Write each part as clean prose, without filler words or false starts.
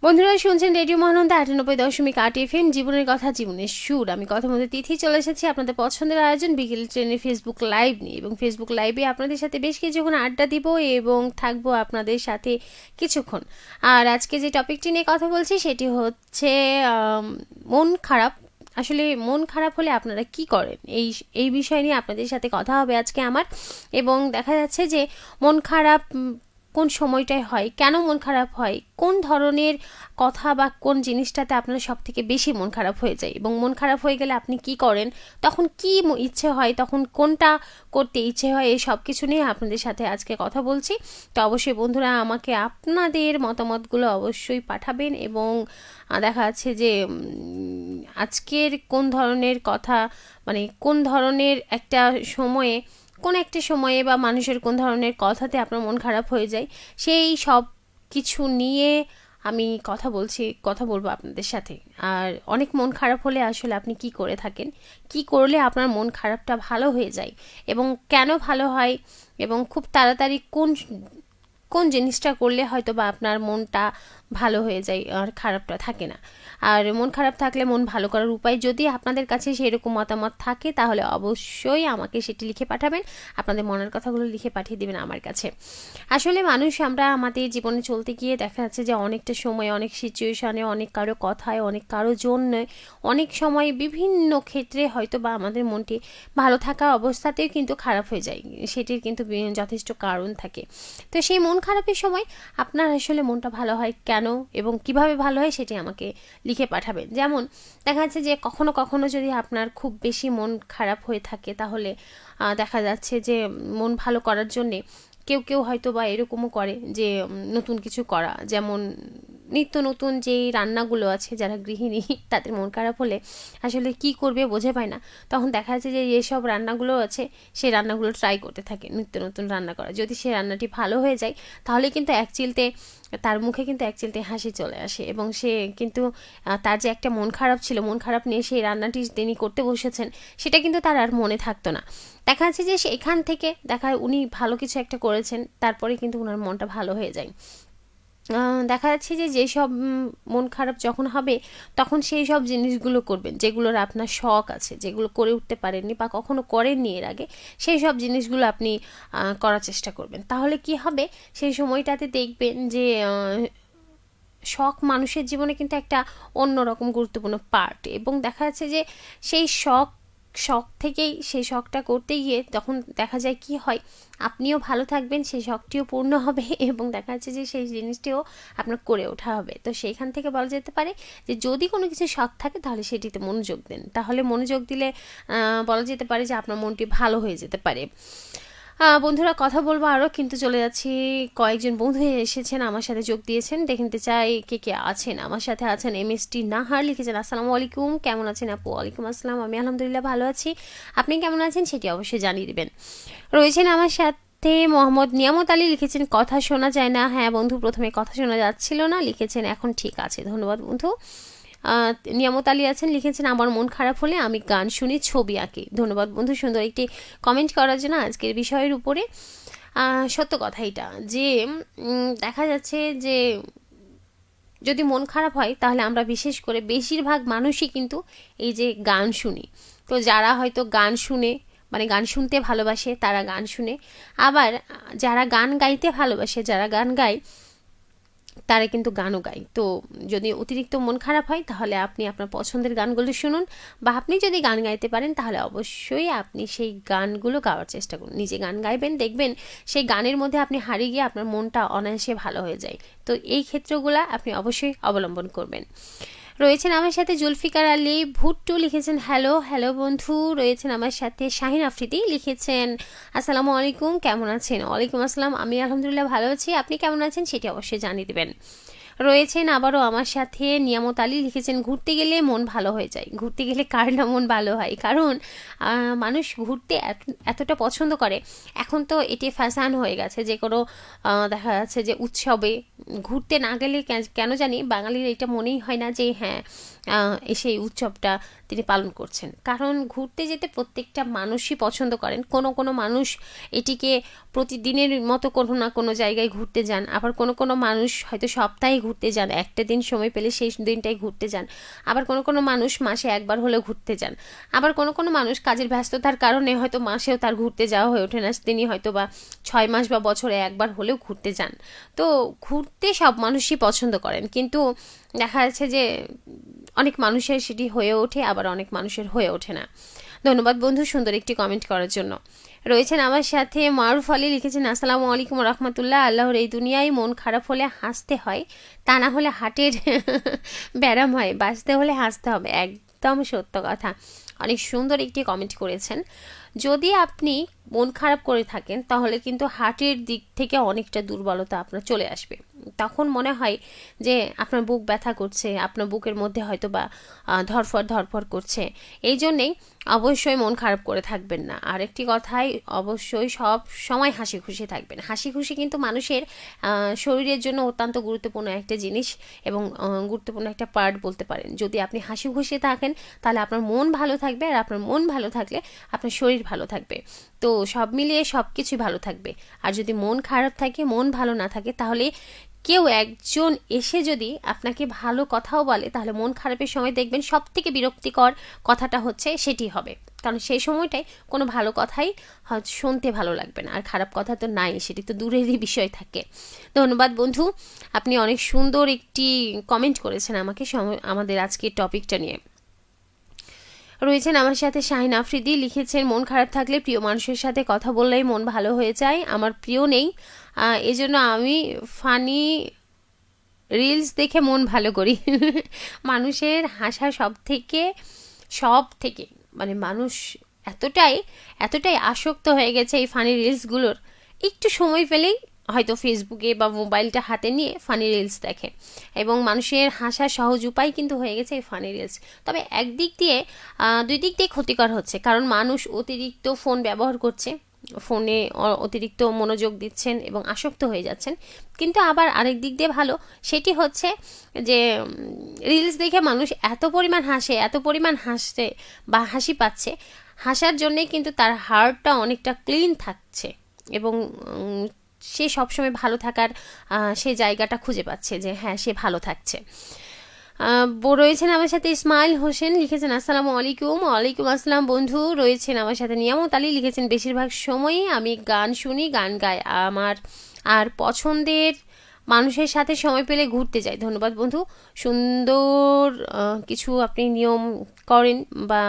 বন্ধুরা শুনছেন radio Mahananda 98.8 FM, জীবনের কথা জীবনের সুর। আমি কথা মধ্যে তিথি চলে এসেছি আপনাদের পছন্দের আয়োজন বিকেল ট্রেনে ফেসবুক লাইভ নিয়ে। এবং ফেসবুক লাইভে আপনাদের সাথে বেশ কিছুক্ষণ আড্ডা দিব এবং থাকবো আপনাদের সাথে কিছুক্ষণ। আর আজকে যে টপিকটি নিয়ে কথা বলছি সেটি হচ্ছে মন খারাপ। আসলে মন খারাপ হলে আপনারা কি করেন, এই বিষয় নিয়ে আপনাদের সাথে কথা হবে আজকে আমার। এবং দেখা যাচ্ছে যে মন খারাপ কোন সময়টায় হয়, কেন মন খারাপ হয়, কোন ধরনের কথা বা কোন জিনিসটাতে আপনার সব থেকে বেশি মন খারাপ হয়ে যায়, এবং মন খারাপ হয়ে গেলে আপনি কি করেন, তখন কি ইচ্ছে হয়, তখন কোনটা করতে ইচ্ছে হয়, এই সব কিছু নিয়ে আপনাদের সাথে আজকে কথা বলছি। তো অবশ্যই বন্ধুরা আমাকে আপনাদের মতামতগুলো অবশ্যই পাঠাবেন। এবং দেখা যাচ্ছে যে আজকের কোন ধরনের কথা, মানে কোন ধরনের একটা সময়ে, কোন একটা সময়ে বা মানুষের কোন ধরনের কথাতে আপনার মন খারাপ হয়ে যায়, সেই সব কিছু নিয়ে আমি কথা বলবো আপনাদের সাথে। আর অনেক মন খারাপ হলে আসলে আপনি কি করে থাকেন, কি করলে আপনার মন খারাপটা ভালো হয়ে যায়, এবং কেন ভালো হয়, এবং খুব তাড়াতাড়ি কোন কোন জিনিসটা করলে হয়তো বা আপনার মনটা ভালো হয়ে যায় আর খারাপটা থাকে না। আর মন খারাপ থাকলে মন ভালো করার উপায় যদি আপনাদের কাছে সেরকম মতামত থাকে তাহলে অবশ্যই আমাকে সেটি লিখে পাঠাবেন। আপনাদের মনের কথাগুলো লিখে পাঠিয়ে দেবেন আমার কাছে। আসলে মানুষ আমরা আমাদের জীবনে চলতে গিয়ে দেখা যাচ্ছে যে অনেকটা সময়, অনেক সিচুয়েশনে, অনেক কারো কথায়, অনেক কারো জন্য, অনেক সময় বিভিন্ন ক্ষেত্রে হয়তো বা আমাদের মনটি ভালো থাকা অবস্থাতেও কিন্তু খারাপ হয়ে যায়। সেটির কিন্তু যথেষ্ট কারণ থাকে। তো সেই মন খারাপের সময় আপনার আসলে মনটা ভালো হয় কেন এবং কিভাবে ভালো হয় সেটি আমাকে লিখে পাঠাবেন। যেমন দেখা যাচ্ছে যে কখনো কখনো যদি আপনার খুব বেশি মন খারাপ হয়ে থাকে তাহলে দেখা যাচ্ছে যে মন ভালো করার জন্যে কেউ কেউ হয়তো বা এরকমও করে যে নতুন কিছু করা, যেমন নিত্য নতুন যেই রান্নাগুলো আছে, যারা গৃহিণী তাদের মন খারাপ হলে আসলে কি করবে বোঝে পায় না, তখন দেখা যাচ্ছে যে যেসব রান্নাগুলো আছে সেই রান্নাগুলো ট্রাই করতে থাকে, নিত্য নতুন রান্না করা। যদি সেই রান্নাটি ভালো হয়ে যায় তাহলে কিন্তু তার মুখে কিন্তু এক চিলতে হাসি চলে আসে, এবং সে কিন্তু তার যে একটা মন খারাপ ছিল, মন খারাপ নিয়ে সেই রান্নাটি তিনি করতে বসেছেন, সেটা কিন্তু তার আর মনে থাকতো না। দেখা যাচ্ছে যে সেখান থেকে উনি ভালো কিছু একটা করেছেন, তারপরে কিন্তু ওনার মনটা ভালো হয়ে যায়। দেখা যাচ্ছে যে যেসব মন খারাপ যখন হবে তখন সেই সব জিনিসগুলো করবেন যেগুলোর আপনার শখ আছে, যেগুলো করে উঠতে পারেননি বা কখনো করেননি এর আগে, সেই সব জিনিসগুলো আপনি করার চেষ্টা করবেন। তাহলে কি হবে, সেই সময়টাতে দেখবেন যে শখ মানুষের জীবনে কিন্তু একটা অন্যরকম গুরুত্বপূর্ণ পার্ট। এবং দেখা যাচ্ছে যে সেই শখ থেকেই সেই শখটা করতে গিয়ে তখন দেখা যায় কি হয়, আপনিও ভালো থাকবেন, সেই শখটিও পূর্ণ হবে, এবং দেখা যাচ্ছে যে সেই জিনিসটিও আপনার করে ওঠা হবে। তো সেইখান থেকে বলা যেতে পারে যে যদি কোনো কিছু শখ থাকে তাহলে সেটিতে মনোযোগ দেন, তাহলে মনোযোগ দিলে বলা যেতে পারে যে আপনার মনটি ভালো হয়ে যেতে পারে। বন্ধুরা কথা বলবো আরও, কিন্তু চলে যাচ্ছি, কয়েকজন বন্ধু এসেছেন আমার সাথে যোগ দিয়েছেন, দেখে নিতে চাই কে কে আছেন আমার সাথে। আছেন MST নাহার, লিখেছেন আসসালামু আলাইকুম, কেমন আছেন আপু? ওয়ালাইকুম আসসালাম, আমি আলহামদুলিল্লাহ ভালো আছি, আপনি কেমন আছেন সেটি অবশ্যই জানিয়ে দেবেন। রয়েছেন আমার সাথে মোহাম্মদ নিয়ামত আলী, লিখেছেন কথা শোনা যায় না। হ্যাঁ বন্ধু, প্রথমে কথা শোনা যাচ্ছিল না, লিখেছেন এখন ঠিক আছে, ধন্যবাদ বন্ধু। নিয়ামত আলী আছেন, লিখেছেন আমার মন খারাপ হলে আমি গান শুনি, ছবি আঁকি। ধন্যবাদ বন্ধু সুন্দর একটি কমেন্ট করার জন্য আজকের বিষয়ের উপরে। সত্য কথা এটা যে দেখা যাচ্ছে যে যদি মন খারাপ হয় তাহলে আমরা বিশেষ করে বেশিরভাগ মানুষই কিন্তু এই যে গান শুনি। তো যারা হয়তো গান শুনে, মানে গান শুনতে ভালোবাসে তারা গান শুনে, আবার যারা গান গাইতে ভালোবাসে, যারা গান গায় তারা কিন্তু গানও গায়। তো যদি অতিরিক্ত মন খারাপ হয় তাহলে আপনি আপনার পছন্দের গানগুলো শুনুন, বা আপনি যদি গান গাইতে পারেন তাহলে অবশ্যই আপনি সেই গানগুলো গাওয়ার চেষ্টা করুন। নিজে গান গাইবেন, দেখবেন সেই গানের মধ্যে আপনি হারিয়ে গিয়ে আপনার মনটা অনায়াসে ভালো হয়ে যায়। তো এই ক্ষেত্রগুলো আপনি অবশ্যই অবলম্বন করবেন। রয়েছেন আমার সাথে জুলফিকার আলী ভুট্টু, লিখেছেন হ্যালো হ্যালো বন্ধু। রয়েছেন আমার সাথে শাহিন আফ্রিদি, লিখেছেন আসসালামু আলাইকুম, কেমন আছেন? ওয়ালাইকুম আসসালাম, আমি আলহামদুলিল্লাহ ভালো আছি, আপনি কেমন আছেন সেটি অবশ্যই জানিয়ে দেবেন। রয়েছেন আবারও আমার সাথে নিয়ামত আলী, লিখেছেন ঘুরতে গেলে মন ভালো হয়ে যায়। ঘুরতে গেলে কার না মন ভালো হয়, কারণ মানুষ ঘুরতে এতটা পছন্দ করে। এখন তো এটি ফ্যাশন হয়ে গেছে, যে কোনো দেখা যাচ্ছে যে উৎসবে ঘুরতে না গেলে কেন জানি বাঙালির এটা মনেই হয় না যে হ্যাঁ সেই উৎসবটা তিনি পালন করছেন। কারণ ঘুরতে যেতে প্রত্যেকটা মানুষই পছন্দ করেন। কোনো কোনো মানুষ এটিকে প্রতিদিনের মতো কোনো না কোনো জায়গায় ঘুরতে যান, আবার কোনো কোনো মানুষ হয়তো সপ্তাহে ঘুরতে যান, একটা দিন সময় পেলে সেই দিনটাই ঘুরতে যান। আবার কোনো কোনো মানুষ মাসে একবার হলেও ঘুরতে যান। আবার কোনো কোনো মানুষ কাজের ব্যস্ততার কারণে হয়তো মাসেও তার ঘুরতে যাওয়া হয়ে ওঠে না, তিনি হয়তো বা 6 মাস বা বছরে একবার হলেও ঘুরতে যান। তো ঘুরতে সব মানুষই পছন্দ করেন, কিন্তু দেখা যাচ্ছে যে অনেক মানুষের সেটি হয়ে ওঠে, আবার অনেক মানুষের হয়ে ওঠে না। ধন্যবাদ বন্ধু সুন্দর একটি কমেন্ট করার জন্য। রয়েছেন আমার সাথে মারুফ আলী, লিখেছেন আসসালামু আলাইকুম রহমতুল্লাহ। আল্লাহর এই দুনিয়ায় মন খারাপ হলে হাসতে হয়, তা না হলে হাটের ব্যারাম হয়, বাঁচতে হলে হাসতে হবে। একদম সত্য কথা। অনেক সুন্দর একটি কমেন্ট করেছেন। যদি আপনি মন খারাপ করে থাকেন তাহলে কিন্তু হার্টের দিক থেকে অনেকটা দুর্বলতা আপনার চলে আসবে। তখন মনে হয় যে আপনার বুক ব্যথা করছে, আপনার বুকের মধ্যে হয়তো বা ধরফর ধরফর করছে। এই জন্যেই অবশ্যই মন খারাপ করে থাকবেন না। আরেকটি কথাই, অবশ্যই সব সময় হাসি খুশি থাকবেন। হাসি খুশি কিন্তু মানুষের শরীরের জন্য অত্যন্ত গুরুত্বপূর্ণ একটা জিনিস এবং গুরুত্বপূর্ণ একটা পার্ট বলতে পারেন। যদি আপনি হাসি খুশি থাকেন তাহলে আপনার মন ভালো থাকবে, আর আপনার মন ভালো থাকলে আপনার শরীর ভালো থাকবে। তো সব মিলিয়ে সব কিছুই ভালো থাকবে। আর যদি মন খারাপ থাকে, মন ভালো না থাকে, তাহলে কেউ একজন এসে যদি আপনাকে ভালো কথাও বলে, তাহলে মন খারাপের সময় দেখবেন সব থেকে বিরক্তিকর কথাটা হচ্ছে সেটি হবে। কারণ সেই সময়টাই কোনো ভালো কথাই শুনতে ভালো লাগবে না, আর খারাপ কথা তো নাই, সেটি তো দূরেরই বিষয় থাকে। ধন্যবাদ বন্ধু, আপনি অনেক সুন্দর একটি কমেন্ট করেছেন আমাকে আমাদের আজকের টপিকটা নিয়ে। রয়েছেন আমার সাথে শাহিন আফ্রিদি, লিখেছেন মন খারাপ থাকলে প্রিয় মানুষের সাথে কথা বললেই মন ভালো হয়ে যায়। আমার প্রিয় নেই, এজন্য আমি ফানি রিলস দেখে মন ভালো করি। মানুষের হাসা সব থেকে মানে মানুষ এতটাই আসক্ত হয়ে গেছে এই ফানি রিলসগুলোর, একটু সময় পেলেই হয়তো ফেসবুকে বা মোবাইলটা হাতে নিয়ে ফানি রিলস দেখে, এবং মানুষের হাসার সহজ উপায় কিন্তু হয়ে গেছে এই ফানি রিলস। তবে দুই দিক দিয়ে ক্ষতিকর হচ্ছে, কারণ মানুষ অতিরিক্ত ফোন ব্যবহার করছে, ফোনে অতিরিক্ত মনোযোগ দিচ্ছেন এবং আসক্ত হয়ে যাচ্ছেন। কিন্তু আবার আরেক দিক দিয়ে ভালো, সেটি হচ্ছে যে রিলস দেখে মানুষ এত পরিমাণ হাসছে বা হাসি পাচ্ছে, হাসার জন্যে কিন্তু তার হার্টটা অনেকটা ক্লিন থাকছে, এবং সে সবসময় ভালো থাকার সে জায়গাটা খুঁজে পাচ্ছে যে হ্যাঁ সে ভালো থাকছে। রয়েছেন আমার সাথে ইসমাইল হোসেন, লিখেছেন আসসালামু আলাইকুম। ওয়ালাইকুম আসসালাম বন্ধু। রয়েছেন আমার সাথে নিয়ামত আলী, লিখেছেন বেশিরভাগ সময়ই আমি গান শুনি, গান গাই, আমার আর পছন্দের মানুষের সাথে সময় পেলে ঘুরতে যাই। ধন্যবাদ বন্ধু, সুন্দর কিছু আপনি নিয়ম করেন, বা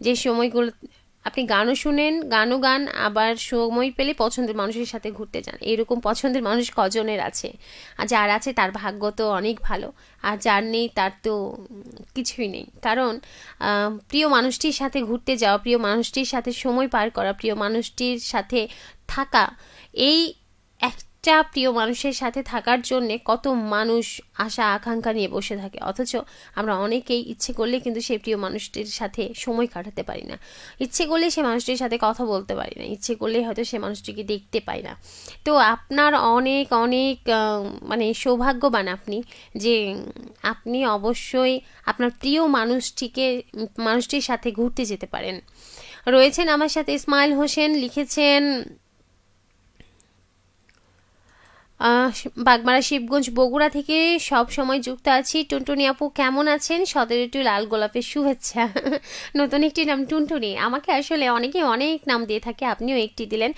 যে সময়গুলো আপনি গানও শুনেন, গানও গান, আবার সময় পেলে পছন্দের মানুষের সাথে ঘুরতে যান। এরকম পছন্দের মানুষ কজনের আছে? আর যার আছে তার ভাগ্য তো অনেক ভালো, আর যার নেই তার তো কিছুই নেই। কারণ প্রিয় মানুষটির সাথে ঘুরতে যাওয়া, প্রিয় মানুষটির সাথে সময় পার করা, প্রিয় মানুষটির সাথে থাকা, এই একটা প্রিয় মানুষের সাথে থাকার জন্যে কত মানুষ আশা আকাঙ্ক্ষা নিয়ে বসে থাকে, অথচ আমরা অনেকেই ইচ্ছে করলে কিন্তু সেই প্রিয় মানুষটির সাথে সময় কাটাতে পারি না, ইচ্ছে করলে সে মানুষটির সাথে কথা বলতে পারি না, ইচ্ছে করলে হয়তো সে মানুষটিকে দেখতে পাই না। তো আপনার অনেক অনেক মানে সৌভাগ্যবান আপনি, যে আপনি অবশ্যই আপনার প্রিয় মানুষটির সাথে ঘুরতে যেতে পারেন। রয়েছেন আমার সাথে ইসমাইল হোসেন, লিখেছেন বাগমারা শিবগঞ্জ বগুড়া থেকে সব সময় যুক্ত আছি। টুনটুনি আপু কেমন আছেন? 17টি লাল গোলাপের শুভেচ্ছা। নতুন একটি নাম টুনটুনি, আমাকে আসলে অনেকে অনেক নাম দিয়ে থাকে, আপনিও একটি দিলেন,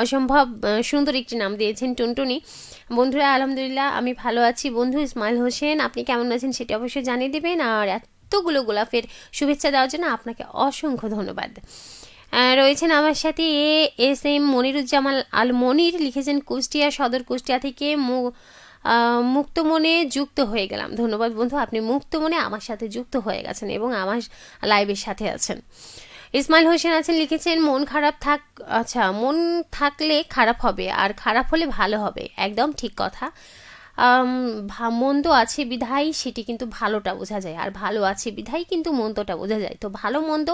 অসম্ভব সুন্দর একটি নাম দিয়েছেন টুনটুনি। বন্ধুরা আলহামদুলিল্লাহ আমি ভালো আছি। বন্ধু ইসমাইল হোসেন আপনি কেমন আছেন সেটি অবশ্যই জানিয়ে দেবেন, আর এতগুলো গোলাপের শুভেচ্ছা দেওয়ার জন্য আপনাকে অসংখ্য ধন্যবাদ। রয়েছেন আমার সাথে এস এম মনিরুজ্জামান আল মনির, লিখেছেন কুষ্টিয়া সদর, কুষ্টিয়া থেকে মুক্ত মনে যুক্ত হয়ে গেলাম। ধন্যবাদ বন্ধু, আপনি মুক্ত মনে আমার সাথে যুক্ত হয়ে গেছেন এবং আমার লাইভের সাথে আছেন। ইসমাইল হোসেন আছেন, লিখেছেন মন থাকলে খারাপ হবে, আর খারাপ হলে ভালো হবে। একদম ঠিক কথা। মন্দ আছে বিধায় সেটি কিন্তু ভালোটা বোঝা যায়, আর ভালো আছে বিধায় কিন্তু মন্দটা বোঝা যায়। তো ভালো মন্দ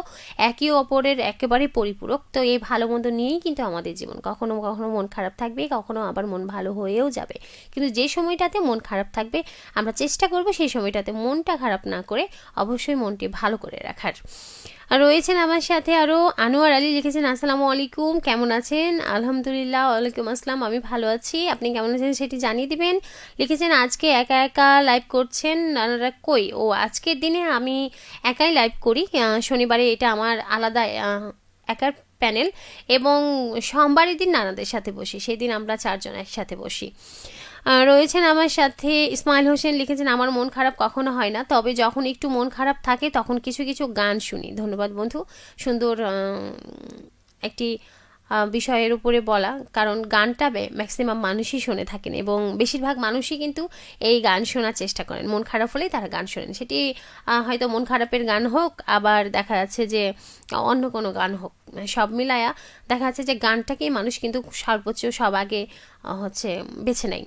একে অপরের একেবারে পরিপূরক। তো এই ভালো মন্দ নিয়েই কিন্তু আমাদের জীবন। কখনো কখনো মন খারাপ থাকবে, কখনো আবার মন ভালো হয়েও যাবে, কিন্তু যে সময়টাতে মন খারাপ থাকবে আমরা চেষ্টা করব সেই সময়টাতে মনটা খারাপ না করে অবশ্যই মনটি ভালো করে রাখার। আর রয়েছেন আমার সাথে আরও আনোয়ার আলী, লিখেছেন আসসালামু আলাইকুম, কেমন আছেন? আলহামদুলিল্লাহ, ওয়ালাইকুম আসসালাম, আমি ভালো আছি, আপনি কেমন আছেন সেটি জানিয়ে দিবেন। লিখেছেন আজকে একা একা লাইভ করছেন, নানারা কই? ও আজকের দিনে আমি একাই লাইভ করি, শনিবারে এটা আমার আলাদা একার প্যানেল, এবং সোমবারের দিন নানাদের সাথে বসি, সেই দিন আমরা 4 জন একসাথে বসি। রয়েছেন আমার সাথে ইসমাইল হোসেন, লিখেছেন আমার মন খারাপ কখনো হয় না, তবে যখন একটু মন খারাপ থাকে তখন কিছু কিছু গান শুনি। ধন্যবাদ বন্ধু, সুন্দর একটি বিষয়ের উপরে বলা, কারণ গানটা ম্যাক্সিমাম মানুষই শুনে থাকেন এবং বেশিরভাগ মানুষই কিন্তু এই গান শোনার চেষ্টা করেন। মন খারাপ হলেই তারা গান শোনেন, সেটি হয়তো মন খারাপের গান হোক, আবার দেখা যাচ্ছে যে অন্য কোনো গান হোক, সব মিলায়া দেখা যাচ্ছে যে গানটাকেই মানুষ কিন্তু সর্বোচ্চ সব আগে হচ্ছে বেছে নেয়।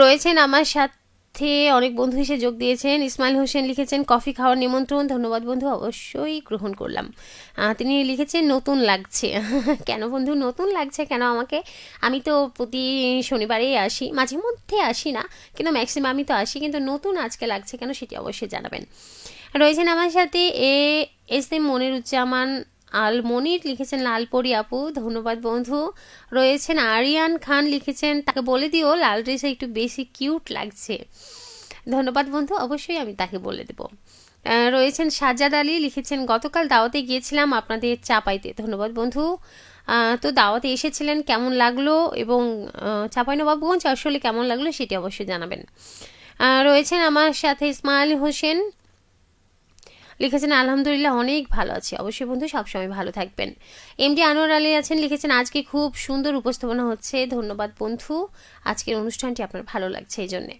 রয়েছেন আমার সাথে অনেক বন্ধু এসে যোগ দিয়েছেন। ইসমাইল হোসেন লিখেছেন কফি খাওয়ার নিমন্ত্রণ, ধন্যবাদ বন্ধু, অবশ্যই গ্রহণ করলাম। তিনি লিখেছেন নতুন লাগছে। কেন বন্ধু নতুন লাগছে কেন আমাকে? আমি তো প্রতি শনিবারেই আসি, মাঝে মধ্যে আসি না, কিন্তু ম্যাক্সিমামই তো আসি, কিন্তু নতুন আজকে লাগছে কেন সেটি অবশ্যই জানাবেন। রয়েছেন আমার সাথে এস এম মনিরুজ্জামান আলমনির, লিখেছেন লালপরি আপু, ধন্যবাদ বন্ধু। রয়েছেন আরিয়ান খান, লিখেছেন তাকে বলে দিও লাল ড্রেসে একটু বেশি কিউট লাগছে, ধন্যবাদ বন্ধু, অবশ্যই আমি তাকে বলে দেব। রয়েছেন সাজ্জাদ আলী, লিখেছেন গতকাল দাওয়াতে গিয়েছিলাম আপনাদের চাপাইতে, ধন্যবাদ বন্ধু। তো দাওয়াতে এসেছিলেন, কেমন লাগলো এবং চাঁপাইনবাবগঞ্জ আসলে কেমন লাগলো সেটি অবশ্যই জানাবেন। রয়েছেন আমার সাথে ইসমাইল হোসেন, লিখেছেন আলহামদুলিল্লাহ অনেক ভালো আছি, অবশ্যই বন্ধু সবসময় ভালো থাকবেন। এমডি আনোয়ার আলী আছেন, লিখেছেন আজকে খুব সুন্দর উপস্থাপনা হচ্ছে, ধন্যবাদ বন্ধু, আজকের অনুষ্ঠানটি আপনার ভালো লাগছে এই জন্যে।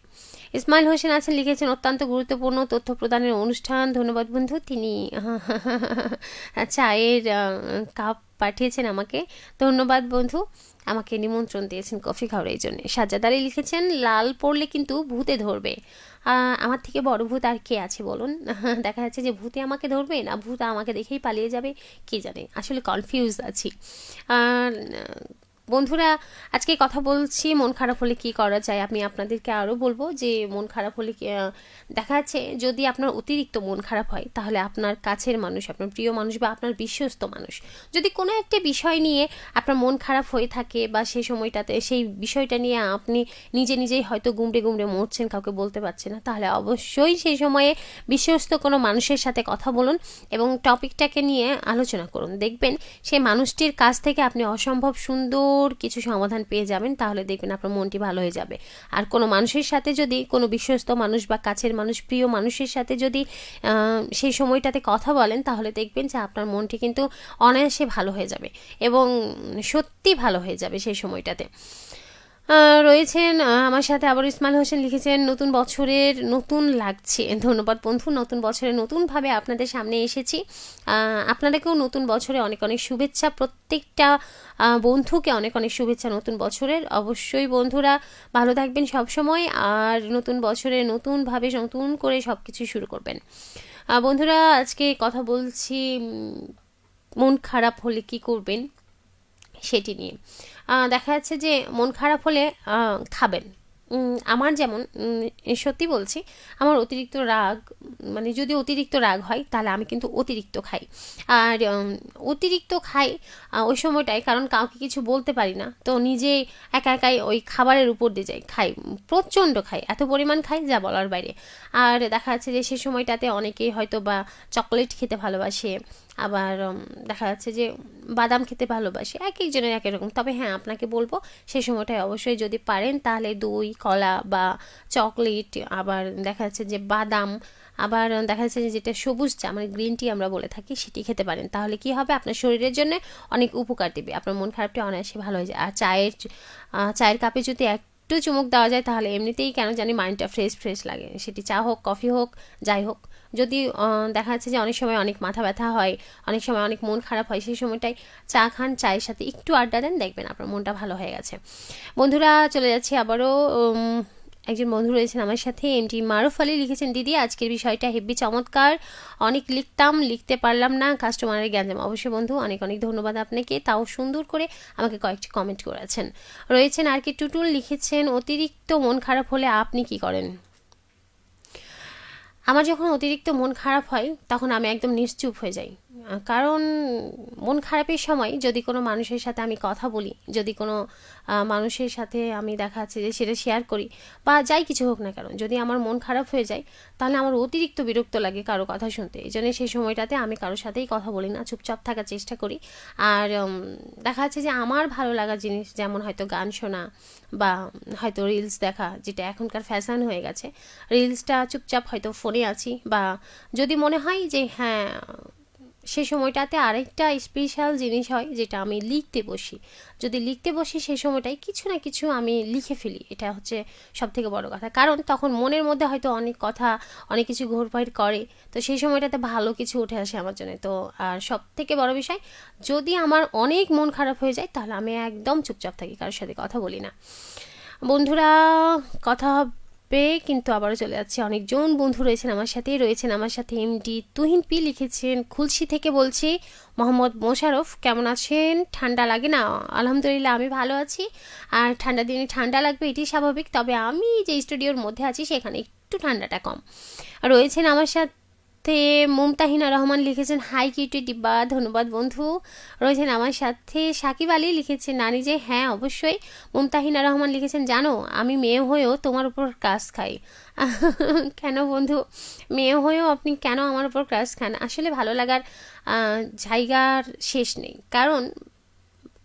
ইসমাইল হোসেন আছেন, লিখেছেন অত্যন্ত গুরুত্বপূর্ণ তথ্য প্রদানের অনুষ্ঠান, ধন্যবাদ বন্ধু। তিনি চায়ের কাপ পাঠিয়েছেন আমাকে, ধন্যবাদ বন্ধু, আমাকে নিমন্ত্রণ দিয়েছেন কফি খাওয়ার এই জন্যে। সাজ্জাদ আলী লিখেছেন লাল পড়লে কিন্তু ভূতে ধরবে, আমার থেকে বড় ভূত আর কে আছে বলুন? দেখা যাচ্ছে যে ভূতে আমাকে ধরবে না ভূত আমাকে দেখেই পালিয়ে যাবে, কে জানে, আসলে কনফিউজ আছি। বন্ধুরা আজকে কথা বলছি মন খারাপ হলে কি করা যায়, আমি আপনাদেরকে আরও বলবো যে মন খারাপ হলে দেখা যাচ্ছে যদি আপনার অতিরিক্ত মন খারাপ হয়, তাহলে আপনার কাছের মানুষ, আপনার প্রিয় মানুষ বা আপনার বিশ্বস্ত মানুষ যদি কোনো একটা বিষয় নিয়ে আপনার মন খারাপ হয়ে থাকে, বা সেই সময়টাতে সেই বিষয়টা নিয়ে আপনি নিজেই হয়তো গুমড়ে গুমড়ে মরছেন, কাউকে বলতে পারছেন না, তাহলে অবশ্যই সেই সময়ে বিশ্বস্ত কোনো মানুষের সাথে কথা বলুন এবং টপিকটাকে নিয়ে আলোচনা করুন। দেখবেন সেই মানুষটির কাছ থেকে আপনি অসম্ভব সুন্দর কিছু সমাধান পেয়ে যাবেন, তাহলে দেখবেন আপনার মনটি ভালো হয়ে যাবে। আর কোনো মানুষের সাথে যদি, কোনো বিশ্বস্ত মানুষ বা কাছের মানুষ, প্রিয় মানুষের সাথে যদি সেই সময়টাতে কথা বলেন, তাহলে দেখবেন যে আপনার মনটি কিন্তু অনায়াসে ভালো হয়ে যাবে এবং সত্যি ভালো হয়ে যাবে সেই সময়টাতে। রয়েছেন আমার সাথে আবার ইসমাইল হোসেন, লিখেছেন নতুন বছরের নতুন লাগছে, ধন্যবাদ বন্ধু, নতুন বছরে নতুনভাবে আপনাদের সামনে এসেছি, আপনাদেরকেও নতুন বছরে অনেক অনেক শুভেচ্ছা, প্রত্যেকটা বন্ধুকে অনেক অনেক শুভেচ্ছা নতুন বছরের। অবশ্যই বন্ধুরা ভালো থাকবেন সব সময়, আর নতুন বছরে নতুনভাবে নতুন করে সব কিছু শুরু করবেন। বন্ধুরা আজকে কথা বলছি মন খারাপ হলে কি করবেন সেটি নিয়ে। দেখা যাচ্ছে যে মন খারাপ হলে খাবেন। আমার যেমন সত্যি বলছি, আমার অতিরিক্ত রাগ, মানে যদি অতিরিক্ত রাগ হয় তাহলে আমি কিন্তু অতিরিক্ত খাই, আর অতিরিক্ত খাই ওই সময়টায়, কারণ কাউকে কিছু বলতে পারি না, তো নিজে একা একাই ওই খাবারের উপর দিয়ে যাই, খাই, প্রচণ্ড খাই, এত পরিমাণ খাই যা বলার বাইরে। আর দেখা যাচ্ছে যে সে সময়টাতে অনেকেই হয়তো বা চকলেট খেতে ভালোবাসে, আবার দেখা যাচ্ছে যে বাদাম খেতে ভালোবাসে, এক একজনের এক এক রকম। তবে হ্যাঁ আপনাকে বলবো সেই সময়টায় অবশ্যই যদি পারেন তাহলে দই, কলা বা চকলেট, আবার দেখা যাচ্ছে যে বাদাম, আবার দেখা যাচ্ছে যে যেটা সবুজ চা মানে গ্রিন টি আমরা বলে থাকি, সেটি খেতে পারেন, তাহলে কি হবে আপনার শরীরের জন্য অনেক উপকার দেবে, আপনার মন খারাপটা অনায়াসে ভালো হয়ে যায়। আর চায়ের কাপে যদি একটু চুমুক দেওয়া যায় তাহলে এমনিতেই কেন জানি মাইন্ডটা ফ্রেশ ফ্রেশ লাগে, সেটি চা হোক, কফি হোক, যাই হোক। যদি দেখা যাচ্ছে যে অনেক সময় অনেক মাথা ব্যথা হয়, অনেক সময় অনেক মন খারাপ হয়, সেই সময়টাই চা খান, চায়ের সাথে একটু আড্ডা দেন, দেখবেন আপনার মনটা ভালো হয়ে গেছে। বন্ধুরা চলে যাচ্ছি আবারও, একজন বন্ধু রয়েছেন আমার সাথে, এমটি মারুফ আলী, লিখেছেন দিদি আজকের বিষয়টা হেব্বি চমৎকার, অনেক লিখতাম লিখতে পারলাম না, কাস্টমারের জ্ঞানজাম। অবশ্যই বন্ধু অনেক অনেক ধন্যবাদ আপনাকে, তাও সুন্দর করে আমাকে কয়েকটি কমেন্ট করেছেন। রয়েছেন আর কি টুটুল, লিখেছেন অতিরিক্ত মন খারাপ হলে আপনি কি করেন? আমার যখন অতিরিক্ত মন খারাপ হয় তখন আমি একদম নিশ্চুপ হয়ে যাই। কারণ মন খারাপের সময় যদি কোনো মানুষের সাথে আমি কথা বলি, যদি কোনো মানুষের সাথে আমি দেখা যাচ্ছে যে সেটা শেয়ার করি বা যাই কিছু হোক না কেন, যদি আমার মন খারাপ হয়ে যায় তাহলে আমার অতিরিক্ত বিরক্ত লাগে কারো কথা শুনতে। এই জন্য সেই সময়টাতে আমি কারোর সাথেই কথা বলি না, চুপচাপ থাকার চেষ্টা করি। আর দেখা যাচ্ছে যে আমার ভালো লাগার জিনিস, যেমন হয়তো গান শোনা বা হয়তো রিলস দেখা, যেটা এখনকার ফ্যাশন হয়ে গেছে, রিলসটা চুপচাপ হয়তো ফোনে আছি, বা যদি মনে হয় যে হ্যাঁ সে সময়টাতে আরেকটা স্পেশাল জিনিস হয় যেটা আমি লিখতে বসি। যদি লিখতে বসি সেই সময়টায় কিছু না কিছু আমি লিখে ফেলি, এটা হচ্ছে সব থেকে বড় কথা। কারণ তখন মনের মধ্যে হয়তো অনেক কথা, অনেক কিছু ঘোরপাইর করে, তো সেই সময়টাতে ভালো কিছু উঠে আসে আমার জন্য। তো আর সব থেকে বড় বিষয়, যদি আমার অনেক মন খারাপ হয়ে যায় তাহলে আমি একদম চুপচাপ থাকি, কারোর সাথে কথা বলি না। বন্ধুরা, কথা হবে কিন্তু আবারও চলে যাচ্ছে। অনেকজন বন্ধু রয়েছেন আমার সাথেই, রয়েছেন আমার সাথে এমডি তুহিন পি লিখেছেন খুলশি থেকে বলছি। মোহাম্মদ মোশারফ, কেমন আছেন? ঠান্ডা লাগে না? আলহামদুলিল্লাহ আমি ভালো আছি। আর ঠান্ডা দিনে ঠান্ডা লাগবে, এটি স্বাভাবিক, তবে আমি যে স্টুডিওর মধ্যে আছি সেখানে একটু ঠান্ডাটা কম। রয়েছেন আমার সাথে মুমতাহিনা রহমান লিখেছেন হাই কিউটি ডিব্বা, ধন্যবাদ বন্ধু। রয়েছেন আমার সাথে সাকিব আলী লিখেছেন নানি যে, হ্যাঁ অবশ্যই। মুমতাহিনা রহমান লিখেছেন জানো আমি মেয়ে হয়েও তোমার উপর ক্রাশ খাই। কেন বন্ধু, মেয়ে হয়েও আপনি কেন আমার উপর ক্রাশ খান? আসলে ভালো লাগার জায়গার শেষ নেই, কারণ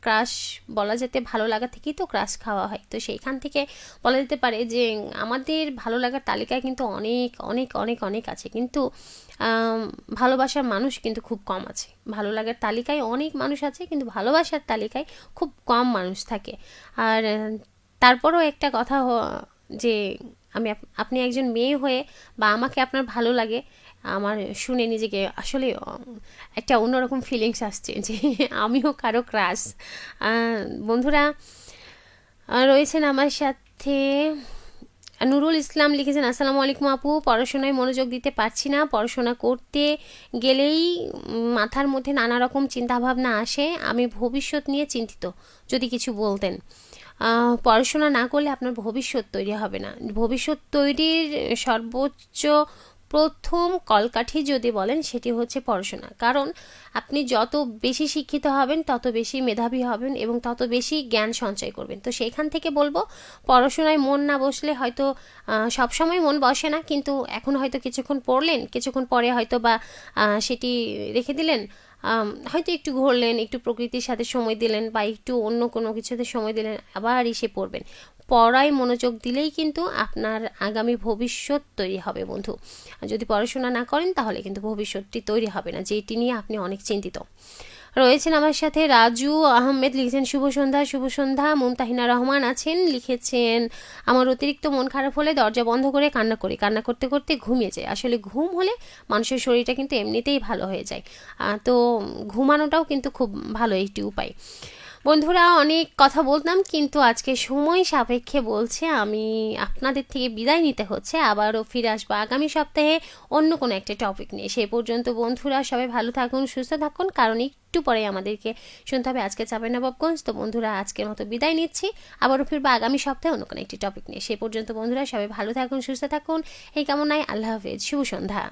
ক্রাশ বলা যেতে ভালো লাগা থেকেই তো ক্রাশ খাওয়া হয়। তো সেইখান থেকে বলা যেতে পারে যে আমাদের ভালো লাগার তালিকায় কিন্তু অনেক অনেক অনেক অনেক আছে, কিন্তু ভালোবাসার মানুষ কিন্তু খুব কম আছে। ভালো লাগার তালিকায় অনেক মানুষ আছে, কিন্তু ভালোবাসার তালিকায় খুব কম মানুষ থাকে। আর তারপরও একটা কথা যে আমি আপনি একজন মেয়ে হয়ে বা আমাকে আপনার ভালো লাগে, আমার শুনে নিজেকে আসলে একটা অন্যরকম ফিলিংস আসছে যে আমিও কারো ক্রাশ। বন্ধুরা, রয়েছেন আমার সাথে নুরুল ইসলাম লিখেছেন আসসালামু আলাইকুম আপু, পড়াশোনায় মনোযোগ দিতে পারছি না, পড়াশোনা করতে গেলেই মাথার মধ্যে নানা রকম চিন্তাভাবনা আসে, আমি ভবিষ্যৎ নিয়ে চিন্তিত, যদি কিছু বলতেন। পড়াশোনা না করলে আপনার ভবিষ্যৎ তৈরি হবে না। ভবিষ্যৎ তৈরির সর্বোচ্চ প্রথম কলকাঠি যদি বলেন সেটি হচ্ছে পড়াশোনা। কারণ আপনি যত বেশি শিক্ষিত হবেন তত বেশি মেধাবী হবেন এবং তত বেশি জ্ঞান সঞ্চয় করবেন। তো সেইখান থেকে বলবো, পড়াশোনায় মন না বসলে হয়তো সবসময় মন বসে না, কিন্তু এখন হয়তো কিছুক্ষণ পড়লেন, কিছুক্ষণ পরে হয়তো বা সেটি রেখে দিলেন, হয়তো একটু ঘুরলেন, একটু প্রকৃতির সাথে সময় দিলেন বা একটু অন্য কোনো কিছুতে সময় দিলেন, আবার এসে পড়বেন। পড়ায় মনোযোগ দিলেই কিন্তু আপনার আগামী ভবিষ্যৎ তৈরি হবে বন্ধু। যদি পড়াশোনা না করেন তাহলে কিন্তু ভবিষ্যৎটি তৈরি হবে না, যেটি নিয়ে আপনি অনেক চিন্তিত। রয়েছেন আমার সাথে রাজু আহমেদ লিখেছেন শুভ সন্ধ্যা। শুভ সন্ধ্যা। মুমতাহিনা রহমান আছেন লিখেছেন আমার অতিরিক্ত মন খারাপ হলে দরজা বন্ধ করে কান্না করি, কান্না করতে করতে ঘুমিয়ে যায়। আসলে ঘুম হলে মানুষের শরীরটা কিন্তু এমনিতেই ভালো হয়ে যায়, তো ঘুমানোটাও কিন্তু খুব ভালো একটি উপায়। বন্ধুরা, অনেক কথা বলতাম, কিন্তু আজকে সময় সাপেক্ষে বলছে আমি আপনাদের থেকে বিদায় নিতে হচ্ছে। আবারও ফিরে আসবো আগামী সপ্তাহে অন্য কোনো একটা টপিক নিয়ে। সে পর্যন্ত বন্ধুরা সবাই ভালো থাকুন, সুস্থ থাকুন, কারণ একটু পরে আমাদেরকে শুনতে হবে আজকে চাঁপাইনবাবগঞ্জ। তো বন্ধুরা, আজকের মতো বিদায় নিচ্ছি, আবারও ফিরবো আগামী সপ্তাহে অন্য কোনো একটি টপিক নিয়ে। সে পর্যন্ত বন্ধুরা সবাই ভালো থাকুন, সুস্থ থাকুন, এই কামনায় আল্লাহ হাফেজ, শুভ সন্ধ্যা।